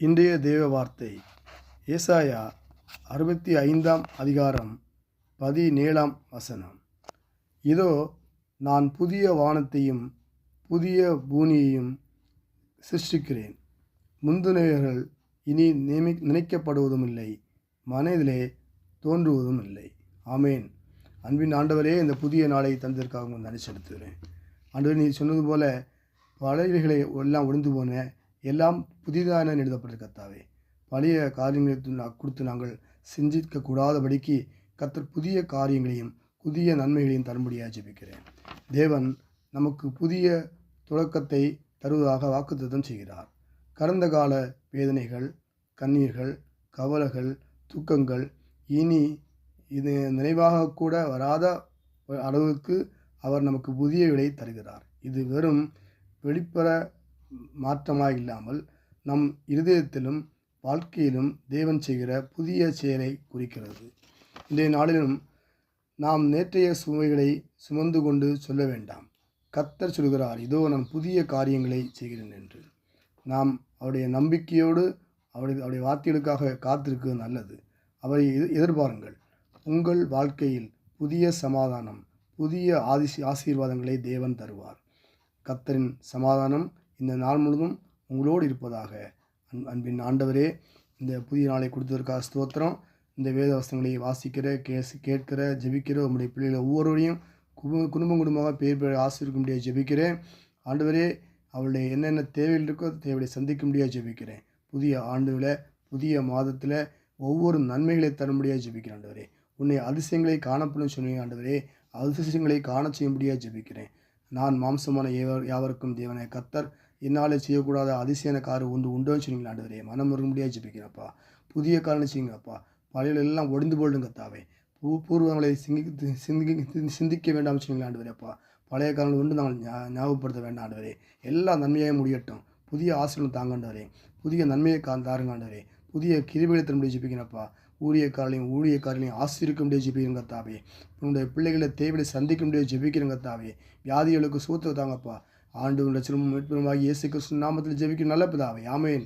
இன்றைய தேவ வார்த்தை ஏசாயா 65ஆம் அதிகாரம் 17ஆம் வசனம். இதோ நான் புதிய வானத்தையும் புதிய பூமியையும் சிருஷ்டிக்கிறேன், முந்தினவைகள் இனி நினைக்கப்படுவதும் இல்லை, மனதிலே தோன்றுவதும் இல்லை. ஆமேன். அன்பின் ஆண்டவரே, இந்த புதிய நாளை தந்ததற்காக உங்கள் நன்றி செலுத்துகிறேன். ஆண்டவர், நீ சொன்னது போல பழையவைகளை எல்லாம் ஒழிந்து போன எல்லாம் புதிதான எழுதப்பட்ட கர்த்தாவே, பழைய காரியங்களை கொடுத்து நாங்கள் சிந்திக்கக்கூடாதபடிக்கு கர்த்தர் புதிய காரியங்களையும் புதிய நன்மைகளையும் தரும்படியாக ஜெபிக்கிறேன். தேவன் நமக்கு புதிய தொடக்கத்தை தருவதாக வாக்குத்தத்தம் செய்கிறார். கடந்த கால வேதனைகள், கண்ணீர்கள், கவலைகள், துக்கங்கள் இனி இது நினைவாக கூட வராத அளவுக்கு அவர் நமக்கு புதிய விடை தருகிறார். இது வெறும் வெளிப்புற மாற்றமாக இல்லாமல் நம் இருதயத்திலும் வாழ்க்கையிலும் தேவன் செய்கிற புதிய செயலை குறிக்கிறது. இன்றைய நாளிலும் நாம் நேற்றைய சுமைகளை சுமந்து கொண்டு சொல்ல வேண்டாம். கர்த்தர் சொல்கிறார், இதோ நான் புதிய காரியங்களை செய்கிறேன் என்று. நாம் அவருடைய நம்பிக்கையோடு அவருடைய வார்த்தைகளுக்காக காத்திருக்கிறது நல்லது. அவரை எதிர்பாருங்கள். உங்கள் வாழ்க்கையில் புதிய சமாதானம், புதிய ஆசீர்வாதங்களை தேவன் தருவார். கர்த்தரின் சமாதானம் இந்த நாள் முழுவதும் உங்களோடு இருப்பதாக. அன்பின் ஆண்டவரே, இந்த புதிய நாளை கொடுத்ததற்காக ஸ்தோத்திரம். இந்த வேத வசனங்களை வாசிக்கிற, கேட்கிற, ஜெபிக்கிற உங்களுடைய பிள்ளைகளை ஒவ்வொருவரையும் குடும்பமாக பேர் ஆசீர்வதிக்க முடியாது ஜெபிக்கிறேன். ஆண்டவரே, அவளுடைய என்னென்ன தேவைகள் இருக்கோ தேவையை சந்திக்க முடியாது ஜெபிக்கிறேன். புதிய ஆண்டுகளை, புதிய மாதத்தில் ஒவ்வொரு நன்மைகளை தர முடியாது ஜெபிக்கிறேன். ஆண்டவரே, உன்னை அதிசயங்களை காணப்படும் சொன்னீங்க. ஆண்டவரே, அதிசயங்களை காண செய்ய முடியாது ஜெபிக்கிறேன். நான் மாம்சமான யாவருக்கும் தேவனை கர்த்தர் என்னால் செய்யக்கூடாத அதிசயன காரம் உண்டோன்னு சொன்னீங்களா. ஆண்டவரே, மனம் இருக்க முடியாது ஜெபிக்கிறேன்ப்பா. புதிய காரணம் செய்யுங்கப்பா. பழைய எல்லாம் ஒழிந்து போடுங்க கர்த்தாவே. பூர்வங்களை சிந்திக்க வேண்டாம் சொன்னீங்களா. ஆண்டவரேப்பா, பழைய காரணங்கள் ஒன்று நாங்கள் ஞாபகப்படுத்த வேண்டாம். ஆண்டவரே, எல்லா நன்மையாக முடியட்டும். புதிய ஆசீர்வாதம் தாங்க ஆண்டவரே. புதிய நன்மையை தாருங்க ஆண்டவரே. புதிய கிருபைகளை தர முடியாது ஜெபிக்கிறேன்ப்பா. ஊழியக்காரர்களையும் ஆசீர்வதிக்க முடியாது ஜெபிக்கிறேன் கர்த்தாவே. உன்னுடைய பிள்ளைகளை தேவையை சந்திக்க முடியாது ஜெபிக்கிறேன் கர்த்தாவே. வியாதிகளுக்கு சூத்திரம் தாங்கப்பா. ஆண்டு சிறுமும் மீட்புமாகி இயேசு கிறிஸ்து நாமத்தில் ஜெபிக்கும் நல்ல பிதாவே. ஆமென்.